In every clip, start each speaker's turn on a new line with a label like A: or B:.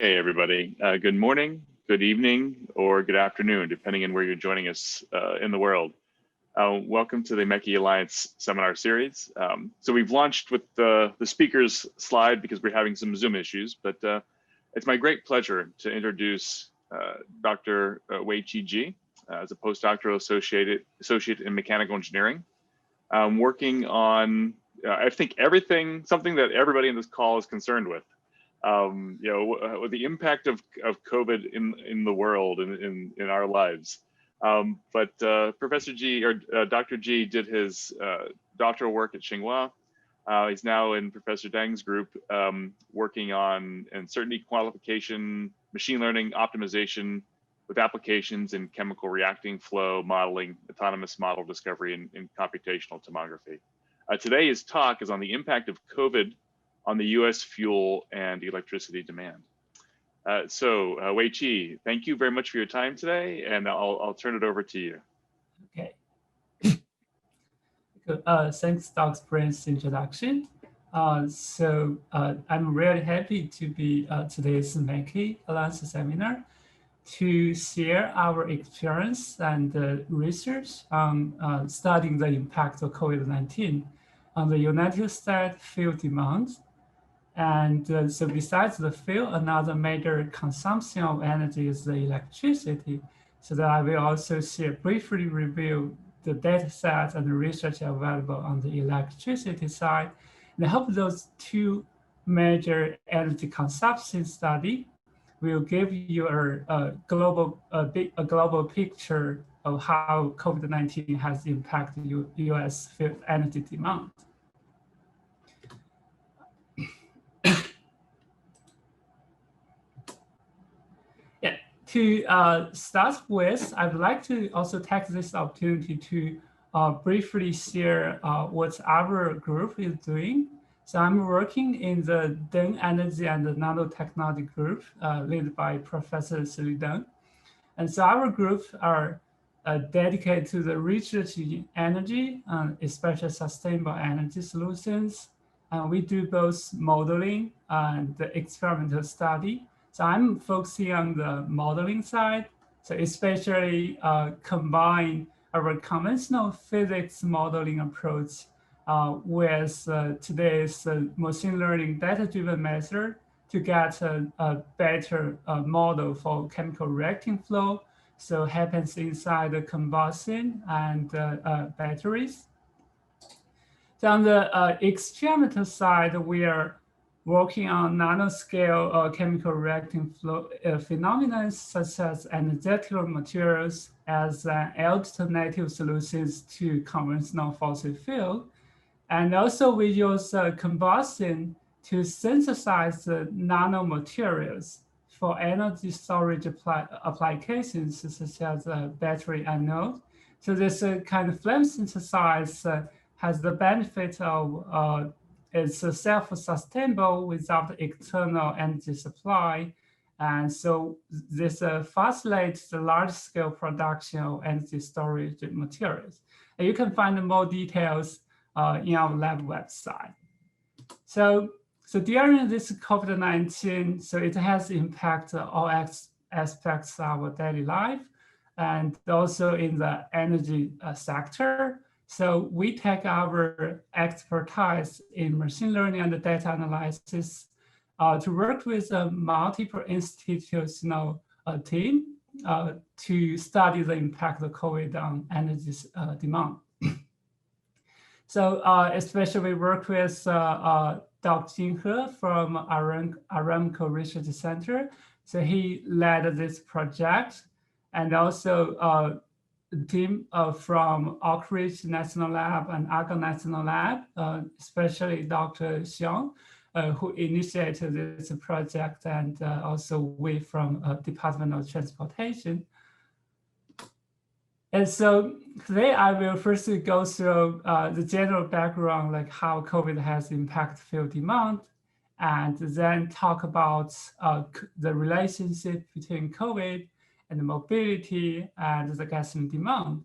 A: Hey, everybody. Good morning, good evening, or good afternoon, depending on where you're joining us in the world. Welcome to the MECI Alliance seminar series. So we've launched with the speakers slide because we're having some Zoom issues, but it's my great pleasure to introduce Dr. Wei-Chi Ji as a postdoctoral associate in mechanical engineering, working on, I think, something that everybody in this call is concerned with. With the impact of COVID in the world and in our lives. But Professor G or Dr. G did his doctoral work at Tsinghua. He's now in Professor Deng's group, working on uncertainty quantification, machine learning optimization with applications in chemical reacting flow modeling, autonomous model discovery, and computational tomography. Today, his talk is on the impact of COVID on the US fuel and electricity demand. Wei-Chi, thank you very much for your time today, and I'll turn it over to you.
B: Okay. Good. Thanks, Dr. Prince's introduction. I'm really happy to be today's MECI Alliance seminar to share our experience and research on studying the impact of COVID-19 on the United States fuel demand. And so besides the fuel, another major consumption of energy is the electricity. So that I will also briefly review the data sets and the research available on the electricity side. And I hope those two major energy consumption study will give you a global picture of how COVID-19 has impacted US energy demand. To start with, I'd like to also take this opportunity to briefly share what our group is doing. So I'm working in the Deng Energy and Nanotechnology group led by Professor Shi Deng. And so our group are dedicated to the research in energy, especially sustainable energy solutions. We do both modeling and the experimental study. So I'm focusing on the modeling side, so especially combine our conventional physics modeling approach with today's machine learning data-driven method to get a better model for chemical reacting flow. So happens inside the combustion and batteries. So on the experimental side, we are working on nanoscale chemical reacting flow phenomena such as energetical materials as alternative solutions to conventional fossil fuel. And also we use combustion to synthesize the nanomaterials for energy storage applications such as battery anode. So this kind of flame synthesis has the benefit of it's self-sustainable without external energy supply. And so this facilitates the large-scale production of energy storage materials. And you can find more details in our lab website. So during this COVID-19, so it has impacted all aspects of our daily life and also in the energy sector. So we take our expertise in machine learning and data analysis to work with a multiple institutional team to study the impact of COVID on energy demand. So especially work with Dr. Jing He from Aramco Research Center. So he led this project, and also team from Oak Ridge National Lab and Argonne National Lab, especially Dr. Xiong, who initiated this project, and also we from Department of Transportation. And so today I will first go through the general background, like how COVID has impacted fuel demand, and then talk about the relationship between COVID and the mobility and the gasoline demand.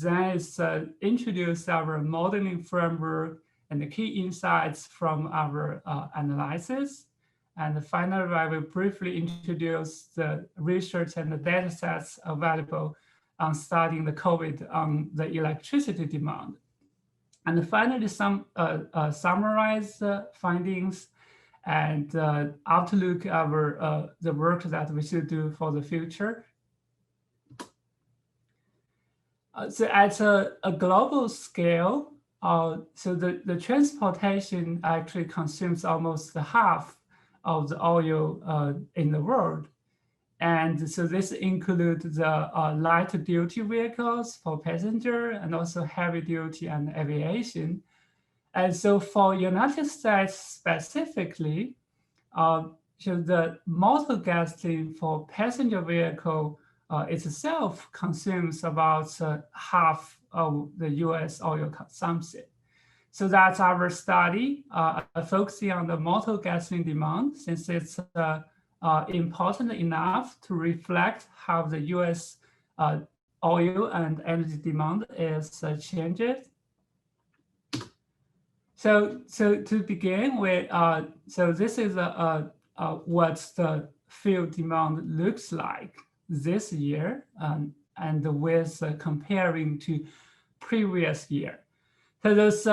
B: Then is introduce our modeling framework and the key insights from our analysis. And finally, I will briefly introduce the research and the data sets available on studying the COVID on the electricity demand. And finally, some summarize findings and outlook over the work that we should do for the future. So at a global scale, so the transportation actually consumes almost half of the oil in the world. And so this includes the light duty vehicles for passenger and also heavy duty and aviation. And so for United States specifically, so the motor gasoline for passenger vehicle itself consumes about half of the US oil consumption. So that's our study focusing on the motor gasoline demand, since it's important enough to reflect how the US oil and energy demand is changed. So to begin with, so this is what the field demand looks like this year, and with comparing to previous year. So those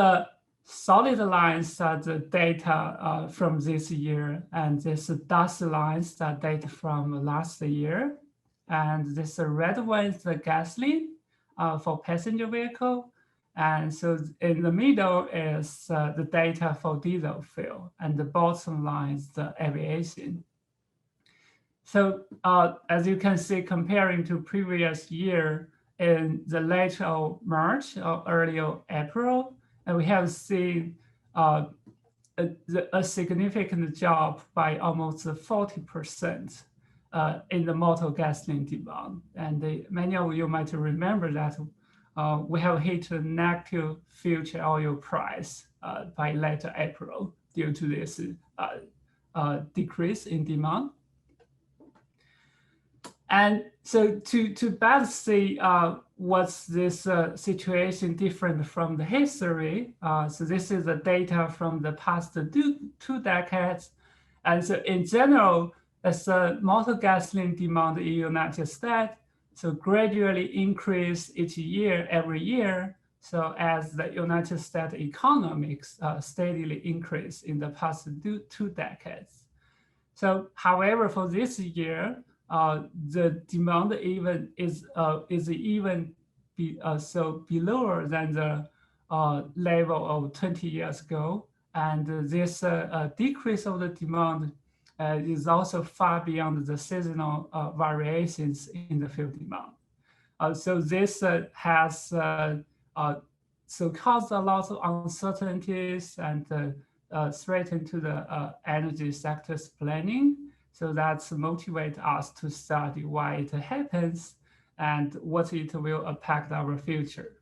B: solid lines are the data from this year, and this dotted lines are data from last year, and this red one is the gasoline for passenger vehicle. And so in the middle is the data for diesel fuel, and the bottom line is the aviation. So as you can see, comparing to previous year, in the late March or early April, and we have seen a significant drop by almost 40% in the motor gasoline demand. And many of you might remember that we have hit a negative future oil price by late April due to this decrease in demand. And so to better see what's this situation different from the history, so this is the data from the past two decades. And so in general, as the motor gasoline demand in the United States, so gradually increase each year, every year. So as the United States economics steadily increase in the past two decades. So however, for this year, the demand even is even so below than the level of 20 years ago, and this decrease of the demand is also far beyond the seasonal variations in the field demand. So this has so caused a lot of uncertainties and threatened to the energy sector's planning. So that's motivate us to study why it happens and what it will impact our future.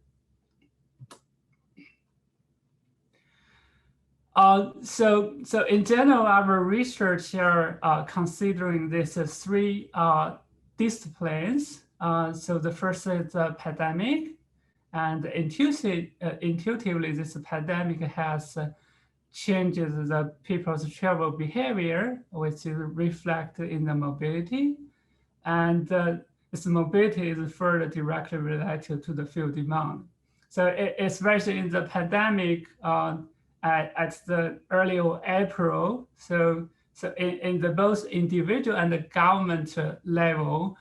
B: So in general, our research are considering these three disciplines. So the first is the pandemic, and intuitively, this pandemic has changes the people's travel behavior, which is reflected in the mobility. And this mobility is further directly related to the field demand. So especially in the pandemic, at the early April, so in the both individual and the government level,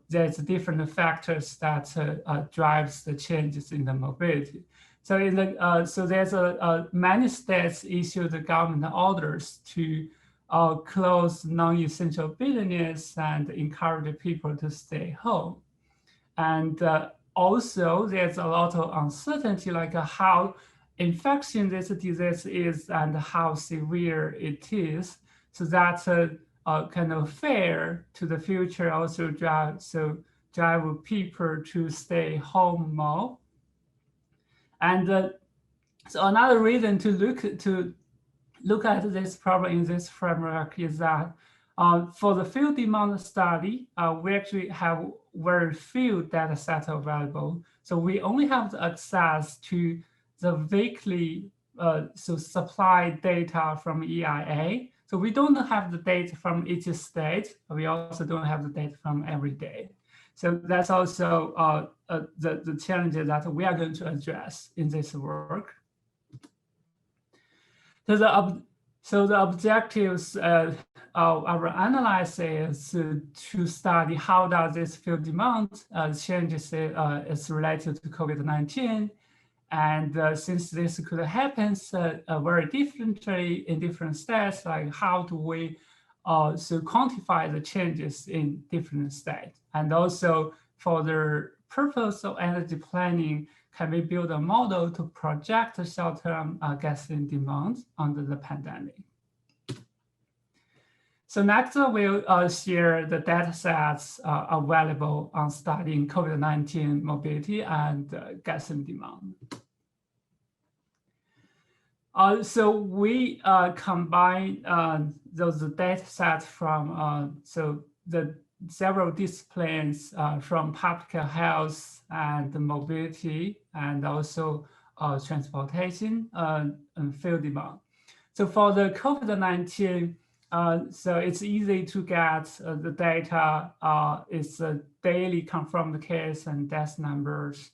B: there's different factors that drives the changes in the mobility. So in the so there's many states issue the government orders to close non-essential business and encourage people to stay home. And also there's a lot of uncertainty, like how infection this disease is and how severe it is. So that's kind of fair to the future, also drive people to stay home more. And so another reason to look at this problem in this framework is that for the field demand study, we actually have very few data sets available. So we only have the access to the weekly supply data from EIA. So we don't have the data from each state. We also don't have the data from every day. So that's also the challenge that we are going to address in this work. So the objectives of our analysis is to study how does this field demand changes is related to COVID-19. And since this could happen very differently in different states, like how do we so quantify the changes in different states? And also for the purpose of energy planning, can we build a model to project short-term gasoline demand under the pandemic? So next, we'll share the data sets available on studying COVID-19 mobility and gasoline demand. So we combine those data sets from so the several disciplines from public health and mobility, and also transportation and field demand. So for the COVID-19, so it's easy to get the data. It's a daily confirmed case and death numbers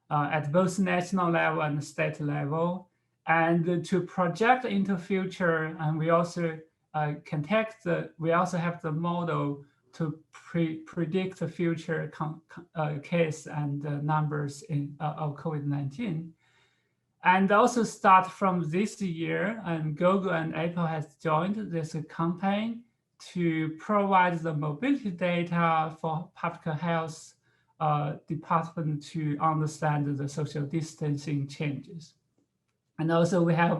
B: at both national level and state level. And to project into future, and we also we also have the model to predict the future case and numbers of COVID-19. And also start from this year, and Google and Apple has joined this campaign to provide the mobility data for public health department to understand the social distancing changes. And also we have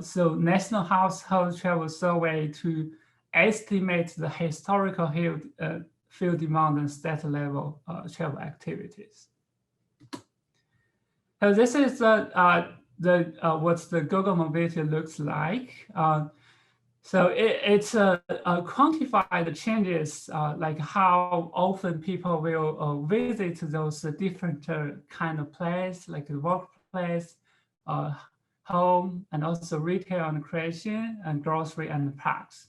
B: so National Household Travel Survey to estimate the historical field demand and state level travel activities. So this is what the Google Mobility looks like. So it's quantify the changes, like how often people will visit those different kind of place, like the workplace, home, and also retail and creation, and grocery and parks.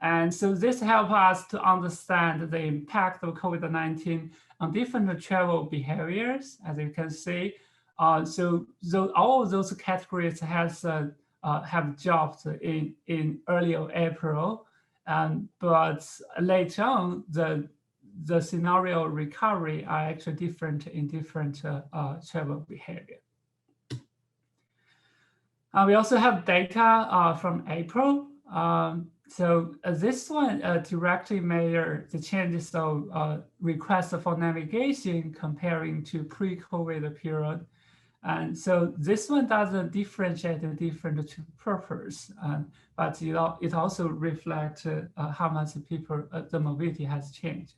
B: And so this helps us to understand the impact of COVID-19 on different travel behaviors, as you can see. So all of those categories have dropped in early April, but later on the scenario recovery are actually different in different travel behavior. We also have data from April. So this one directly measures the changes of requests for navigation comparing to pre-COVID period. And so this one doesn't differentiate the different purpose, but it also reflects how much people, the mobility has changed.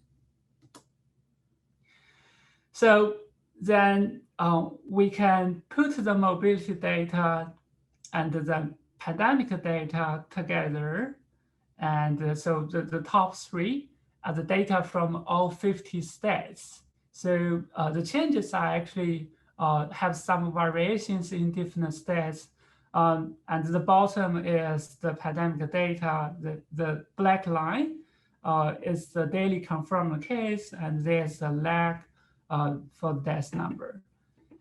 B: So then we can put the mobility data and the pandemic data together. And so the top three are the data from all 50 states. So the changes are actually have some variations in different states. And the bottom is the pandemic data. The black line is the daily confirmed case, and there's a lag for death number.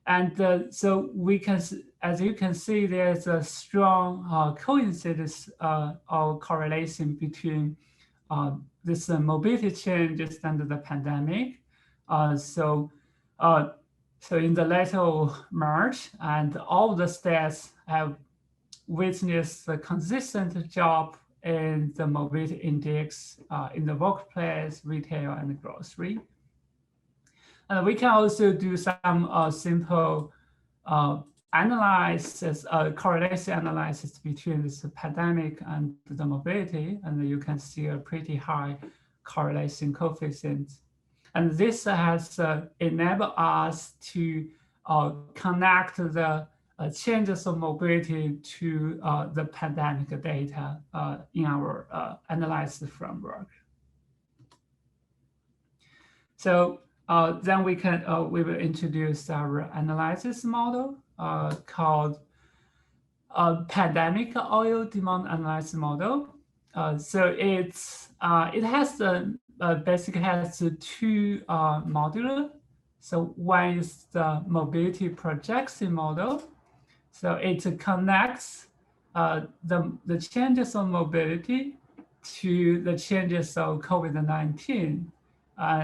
B: And so we can, as you can see, there's a strong coincidence or correlation between this mobility changes and the pandemic. So in the later March, and all the states have witnessed a consistent drop in the mobility index in the workplace, retail, and grocery. And we can also do some simple analysis, correlation analysis between this pandemic and the mobility, and you can see a pretty high correlation coefficient. And this has enabled us to connect the changes of mobility to the pandemic data in our analysis framework. So then we will introduce our analysis model called pandemic oil demand analysis model. So it has basically has two modular. So one is the mobility projection model. So it connects the changes of mobility to the changes of COVID-19,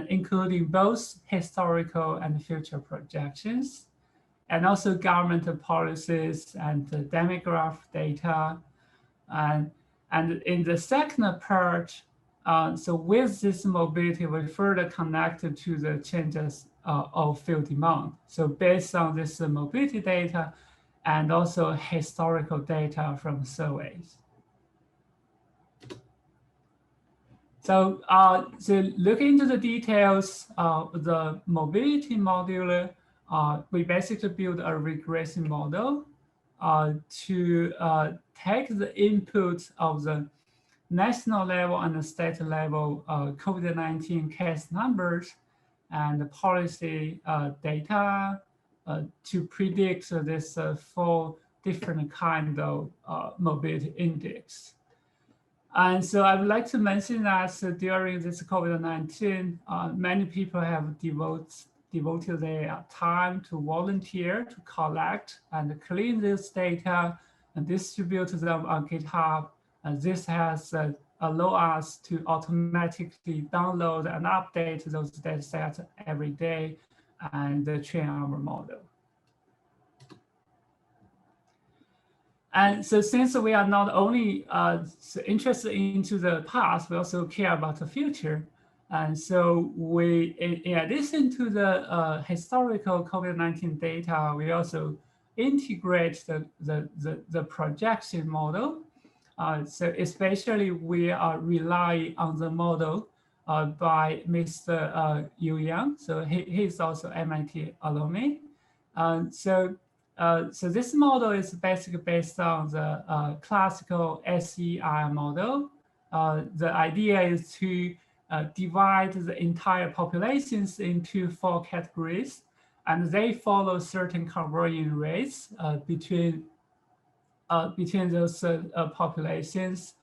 B: including both historical and future projections, and also government policies and the demographic data. And in the second part, so with this mobility, we further connected to the changes of field demand. So based on this mobility data and also historical data from surveys. So, so looking into the details of the mobility module, we basically build a regression model to take the input of the national level and the state level COVID-19 case numbers and the policy data to predict this 4 different kind of mobility index. And so I would like to mention that during this COVID-19, many people have devoted their time to volunteer to collect and clean this data and distribute them on GitHub. And this has allowed us to automatically download and update those data sets every day and train our model. And so since we are not only interested into the past, we also care about the future. And so we, in addition to the historical COVID-19 data, we also integrate the projection model. So especially we are relying on the model by Mr. Yu Yang. So he's also MIT alumni. So this model is basically based on the classical SEI model. The idea is to divide the entire populations into 4 categories, and they follow certain conversion rates between those populations.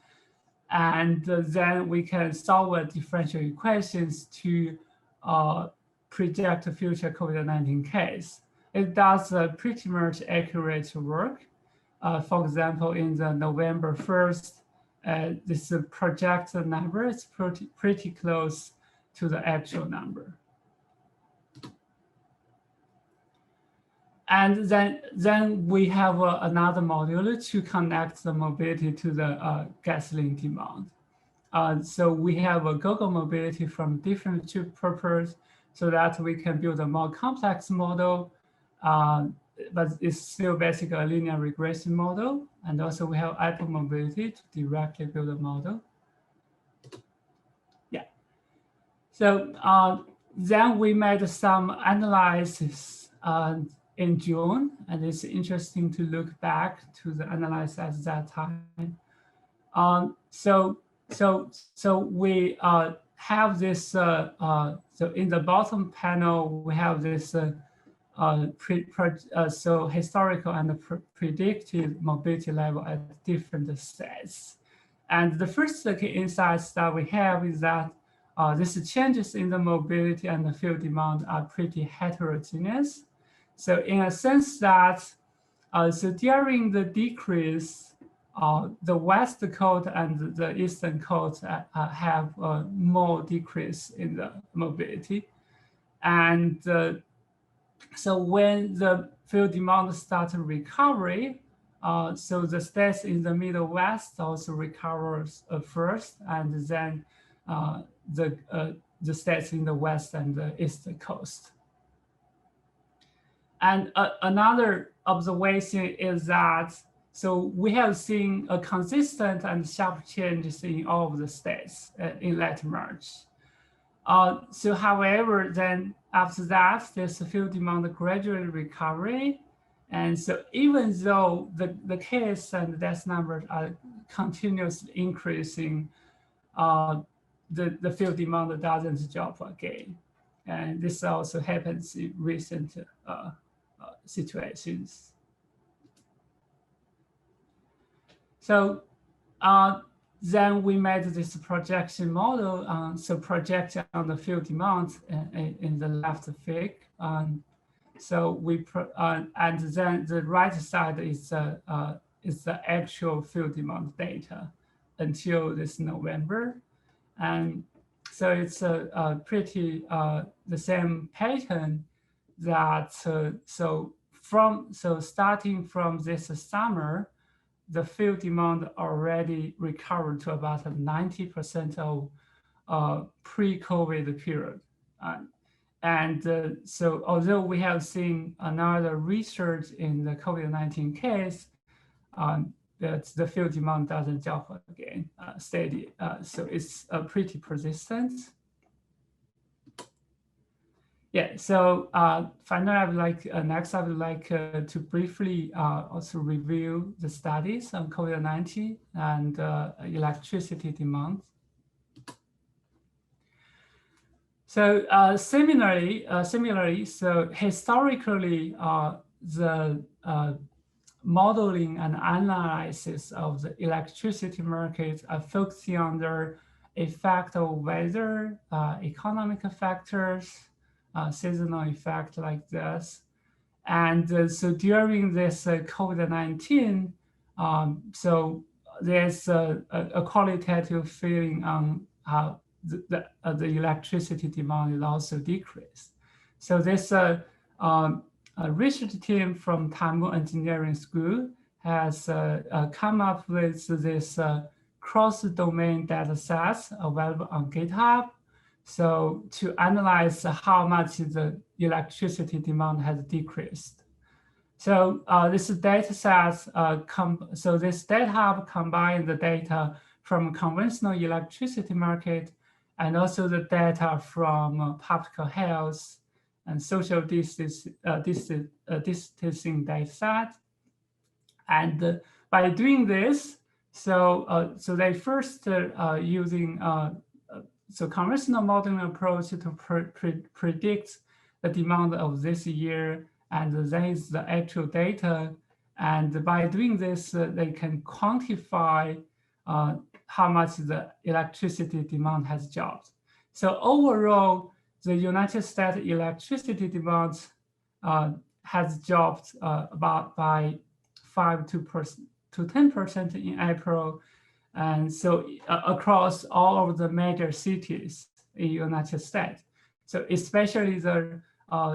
B: And then we can solve differential equations to project a future COVID-19 case. It does pretty much accurate work. For example, in the November 1st, this projected number is pretty close to the actual number. And then we have another module to connect the mobility to the gasoline demand. So we have a Google mobility from different chip purpose so that we can build a more complex model. But it's still basically a linear regression model. And also we have Apple mobility to directly build a model. Yeah. So then we made some analysis in June, and it's interesting to look back to the analysis at that time. So we have this, so in the bottom panel, we have this so historical and predicted mobility level at different states. And the first key insights that we have is that these changes in the mobility and the field demand are pretty heterogeneous. So in a sense that, so during the decrease, the West Coast and the Eastern Coast have more decrease in the mobility. And so when the field demand starts recovery, so the states in the Middle West also recovers first, and then the states in the West and the East Coast. And another observation is that, so we have seen a consistent and sharp changes in all of the states in late March. So however, then after that, there's a field demand gradually recovery. And so even though the case and death numbers are continuously increasing, the field demand doesn't drop again. And this also happens in recent situations. So then we made this projection model. So project on the field demand in the left fig. So and then the right side is the actual field demand data until this November. And so it's a pretty the same pattern that so starting from this summer, the field demand already recovered to about 90% of pre-COVID period. So although we have seen another research in the COVID-19 case, that the field demand doesn't drop again steady. So it's pretty persistent. Yeah, so finally, I would like, next I would like to briefly also review the studies on COVID-19 and electricity demand. So similarly, so historically, the modeling and analysis of the electricity market are focusing on the effect of weather, economic factors, seasonal effect like this. And so during this COVID-19, so there's a qualitative feeling on how the electricity demand is also decreased. So this a research team from Tamil Engineering School has come up with this cross-domain data sets available on GitHub. So to analyze how much the electricity demand has decreased. So this data sets, so this data combines the data from conventional electricity market and also the data from public health and social distancing data set. And by doing this, so they first using so conventional modeling approach to predict the demand of this year, and then is the actual data. And by doing this, they can quantify how much the electricity demand has dropped. So overall, the United States electricity demand has dropped about by 5 to 10% in April. And so across all of the major cities in the United States. So especially the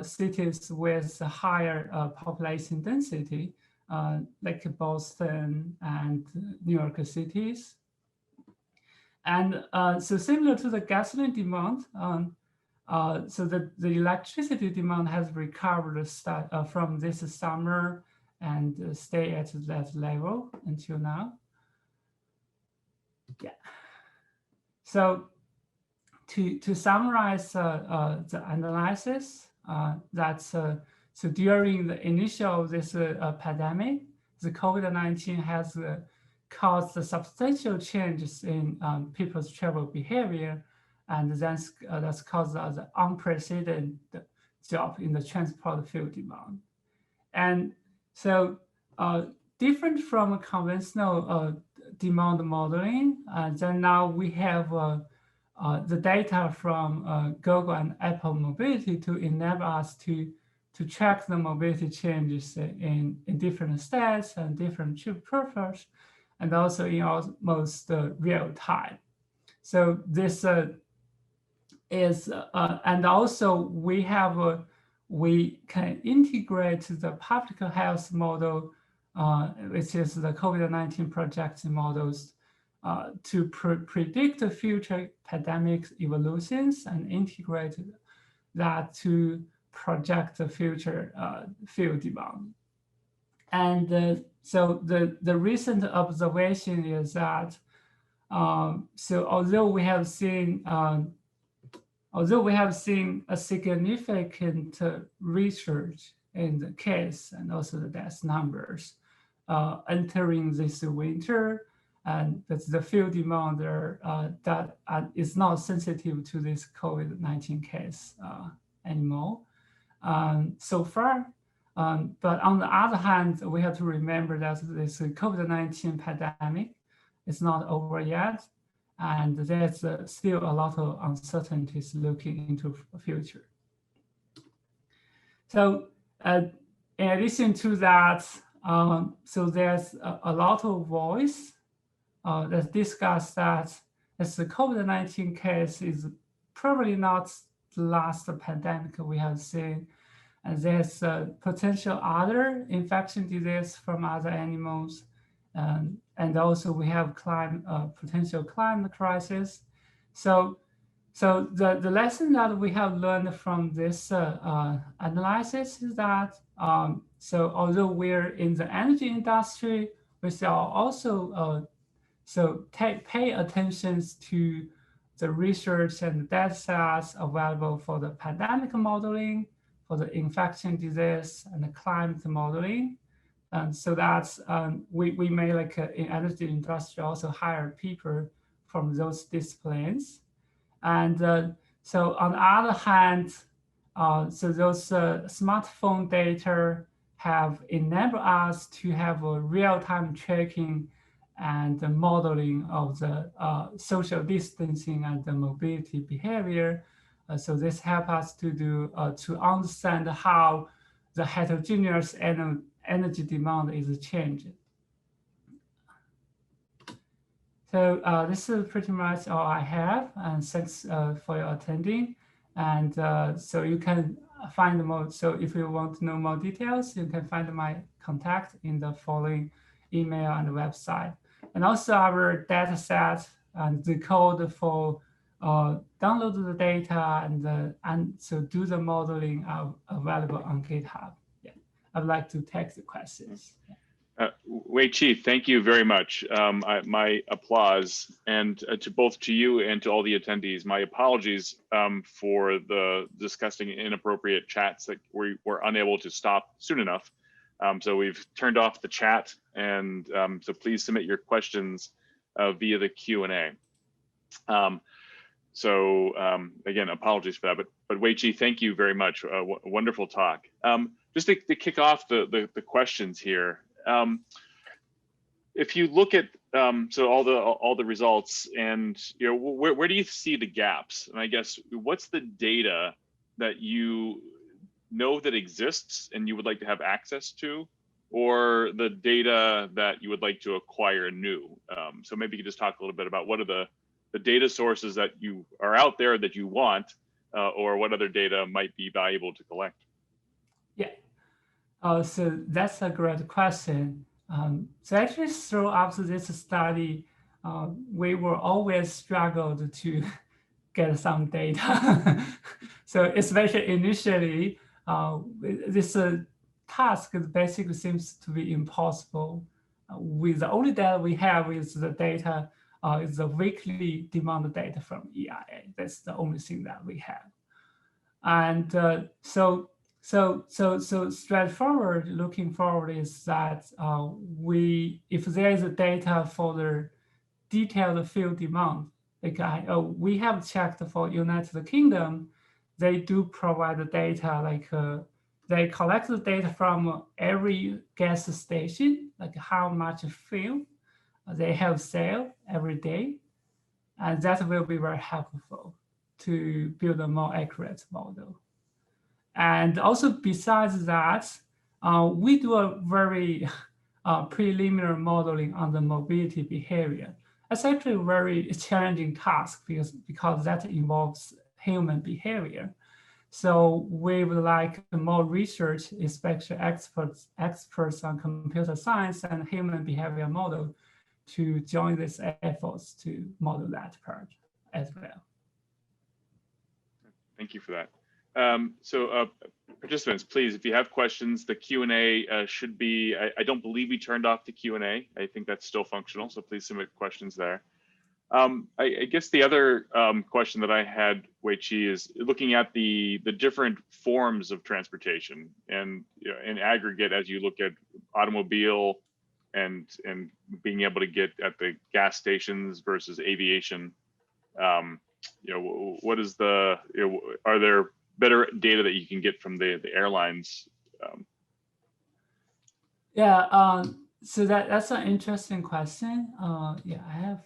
B: cities with higher population density, like Boston and New York cities. And so similar to the gasoline demand, so the electricity demand has recovered from this summer and stay at that level until now. Yeah. So to summarize the analysis, so during the initial this pandemic, the COVID-19 has caused substantial changes in people's travel behavior, and that's caused an unprecedented drop in the transport fuel demand. And so different from conventional demand modeling, then now we have the data from Google and Apple Mobility to enable us to track the mobility changes in different states and different trip profiles, and also in almost real time. So this is, and also we can integrate the public health model, which is the COVID-19 projection models, to predict the future pandemic evolutions and integrate that to project the future field demand. And so the recent observation is that so although we have seen a significant research in the case and also the death numbers entering this winter, and that the field demand that is not sensitive to this COVID-19 case anymore. So far, But on the other hand, we have to remember that this COVID-19 pandemic is not over yet, and there's still a lot of uncertainties looking into the future. So in addition to that, so there's a lot of voice that discuss that as the COVID-19 case is probably not the last pandemic we have seen. And there's potential other infection disease from other animals. And also we have potential climate crisis. So the lesson that we have learned from this analysis is that, so although we're in the energy industry, we shall also pay attention to the research and data sets available for the pandemic modeling, for the infection disease and the climate modeling. And so that's, we may like in energy industry also hire people from those disciplines. And so on the other hand, so those smartphone data have enabled us to have a real-time tracking and the modeling of the social distancing and the mobility behavior. So this helps us to understand how the heterogeneous energy demand is changing. So this is pretty much all I have, and thanks for your attending. And so you can find more. So if you want to know more details, you can find my contact in the following email and website. And also our data set and the code for download the data and so do the modeling are available on GitHub. Yeah, I'd like to take the questions. Yeah.
A: Wei-Chi, thank you very much. My applause, and to you and to all the attendees, my apologies for the disgusting, inappropriate chats that we were unable to stop soon enough. So we've turned off the chat, and so please submit your questions via the Q&A. Again, apologies for that, but Wei-Chi, thank you very much. Wonderful talk. Just to kick off the questions here. If you look at so all the results, and where do you see the gaps? And I guess what's the data that you know that exists and you would like to have access to, or the data that you would like to acquire new? So maybe you could just talk a little bit about what are the data sources that you are out there that you want, or what other data might be valuable to collect?
B: Yeah. So that's a great question. So actually throughout this study, we were always struggled to get some data. So especially initially, this task basically seems to be impossible. With the only data we have is the data, is the weekly demand data from EIA. That's the only thing that we have. And so straightforward, looking forward is that if there is a data for the detailed field demand, like we have checked for United Kingdom, they do provide the data, like they collect the data from every gas station, like how much fuel they have sale every day. And that will be very helpful to build a more accurate model. And also besides that, we do a very preliminary modeling on the mobility behavior. It's actually a very challenging task because that involves human behavior. So we would like more research, especially experts on computer science and human behavior model, to join these efforts to model that part as well.
A: Thank you for that. Participants, please, if you have questions, the Q&A should be, I don't believe we turned off the Q&A. I think that's still functional, so please submit questions there. I guess the other question that I had, Wei-Chi, is looking at the different forms of transportation, and in aggregate, as you look at automobile and being able to get at the gas stations versus aviation, what is the, are there better data that you can get from the airlines
B: Yeah, so that's an interesting question. Yeah, I have.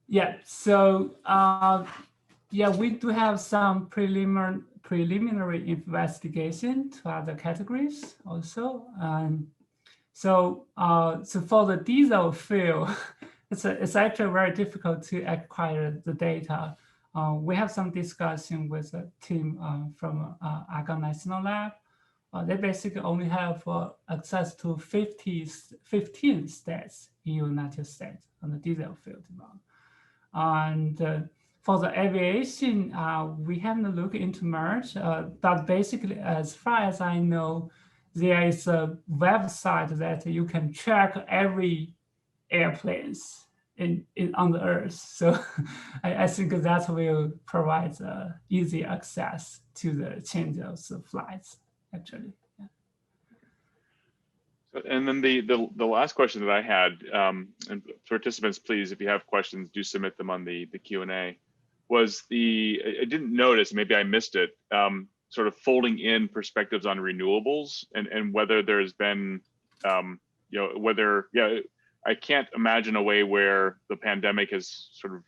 B: Yeah, so yeah, we do have some preliminary investigation to other categories also. So for the diesel fuel, it's actually very difficult to acquire the data. We have some discussion with a team from Argonne National Lab. They basically only have access to 15 states in the United States on the diesel fuel demand. And for the aviation, we haven't looked into much, but basically, as far as I know, there is a website that you can track every airplanes on the Earth. So I think that will provide easy access to the changes of flights, actually. Yeah.
A: And then the last question that I had, and participants, please, if you have questions, do submit them on the Q&A, was I didn't notice, maybe I missed it, sort of folding in perspectives on renewables and whether there's been, whether, I can't imagine a way where the pandemic has sort of,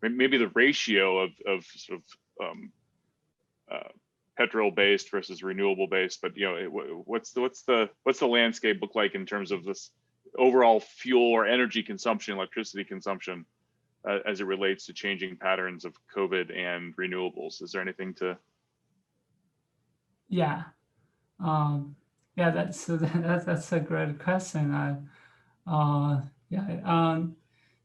A: maybe the ratio of sort of petrol-based versus renewable-based, but what's the landscape look like in terms of this overall fuel or energy consumption, electricity consumption, as it relates to changing patterns of COVID and renewables? Is there anything to?
B: Yeah, yeah, that's a great question.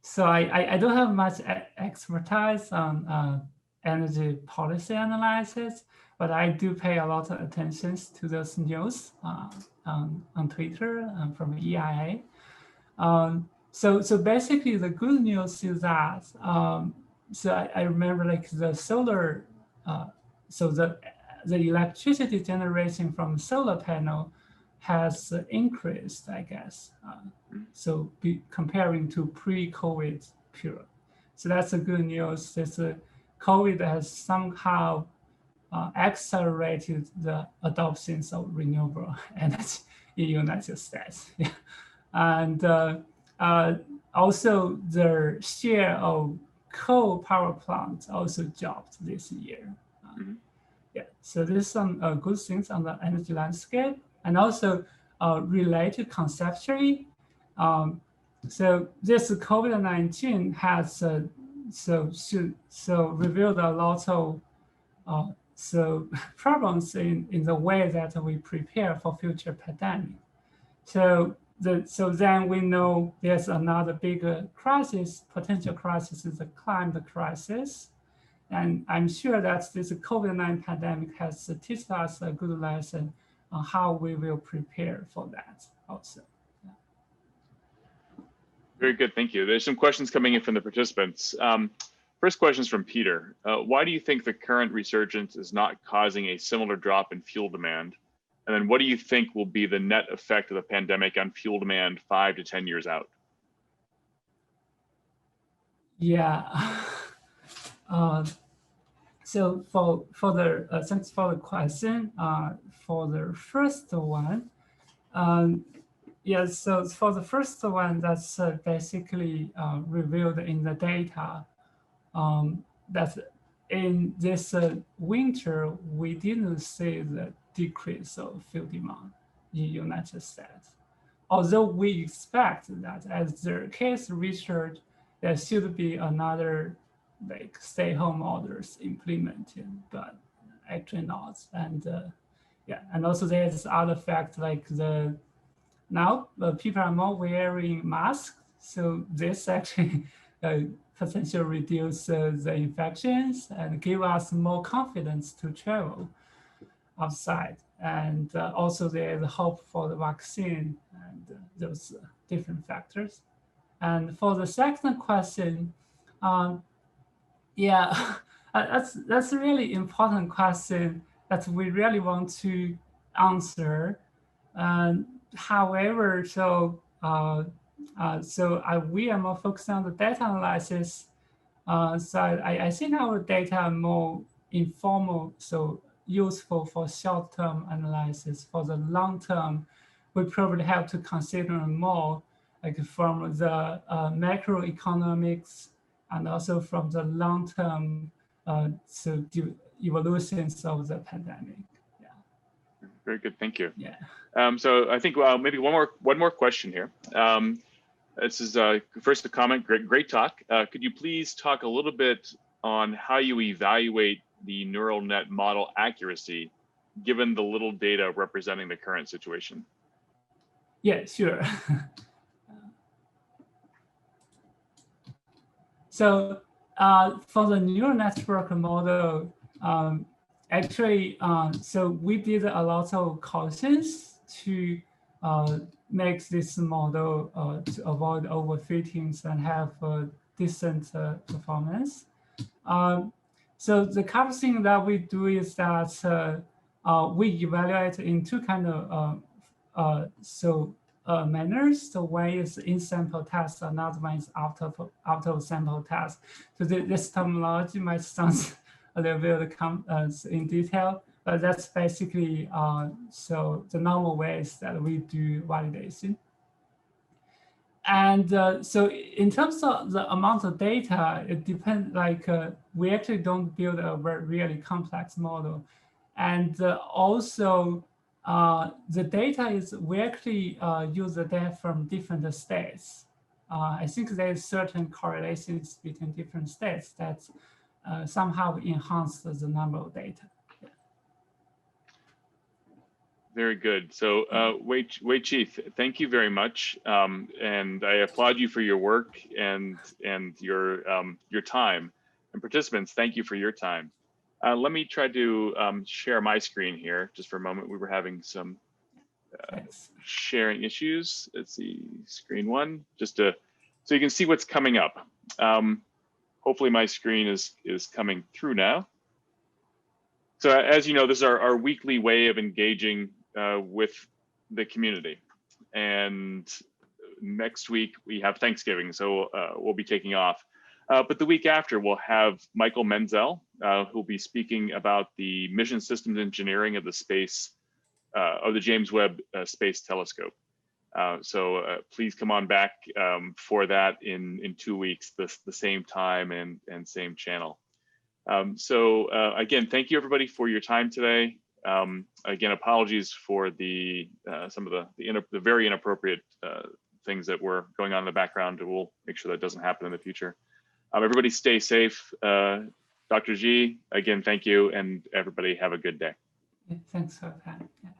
B: So I don't have much expertise on energy policy analysis, but I do pay a lot of attention to those news on Twitter from EIA. So basically, the good news is that so I remember like the solar, so the electricity generation from solar panel has increased, I guess. So comparing to pre-COVID period. So that's a good news. COVID has somehow accelerated the adoption of renewable energy in the United States. Yeah. And also the share of coal power plants also dropped this year. Yeah, so there's some good things on the energy landscape, and also related conceptually. So this COVID-19 has revealed a lot of problems in the way that we prepare for future pandemic. So then we know there's another bigger crisis, potential crisis is the climate crisis. And I'm sure that this COVID-19 pandemic has taught us a good lesson on how we will prepare for that also. Yeah.
A: Very good, thank you. There's some questions coming in from the participants. First question is from Peter. Why do you think the current resurgence is not causing a similar drop in fuel demand? And then what do you think will be the net effect of the pandemic on fuel demand 5 to 10 years out?
B: Yeah. So for the thanks for the question. For the first one, yes. So for the first one, that's basically revealed in the data. That in this winter we didn't see the decrease of fuel demand in the United States, although we expect that as the case research, there should be another like stay-home orders implemented, but actually not. And yeah, and also there's other fact like now people are more wearing masks, so this actually potentially reduce the infections and give us more confidence to travel outside. And also there's hope for the vaccine and those different factors. And for the second question, yeah, that's a really important question that we really want to answer. However, we are more focused on the data analysis. So I think our data are more informal. So useful for short-term analysis. For the long-term, we probably have to consider more like from the macroeconomics and also from the long-term evolutions of the pandemic. Yeah.
A: Very good, thank you.
B: Yeah.
A: So I think maybe one more question here. This is first a comment. Great talk. Could you please talk a little bit on how you evaluate the neural net model accuracy, given the little data representing the current situation?
B: Yeah, sure. So for the neural network model, actually, so we did a lot of cautions to make this model to avoid overfittings and have decent performance. So the kind of thing that we do is that we evaluate in two kind of manners. So one is in-sample test, another one is out-of-sample test. So this terminology might sound a little bit in detail, but that's basically so the normal ways that we do validation. And so in terms of the amount of data, it depends, like we actually don't build a really complex model. And also the data is, we actually use the data from different states. I think there's certain correlations between different states that somehow enhance the number of data.
A: Very good. So Wei-Chi, thank you very much. And I applaud you for your work and your time. And participants, thank you for your time. Let me try to share my screen here just for a moment. We were having some sharing issues. Let's see, screen one, just so you can see what's coming up. Hopefully my screen is coming through now. So as you know, this is our weekly way of engaging with the community. And next week we have Thanksgiving, so we'll be taking off. But the week after, we'll have Michael Menzel, who'll be speaking about the mission systems engineering of the space, of the James Webb Space Telescope. So please come on back for that in 2 weeks, the same time and same channel. So again, thank you everybody for your time today. Again, apologies for some of the very inappropriate things that were going on in the background. We'll make sure that doesn't happen in the future. Everybody stay safe. Dr. G, again, thank you, and everybody have a good day.
B: Thanks for that. Yeah.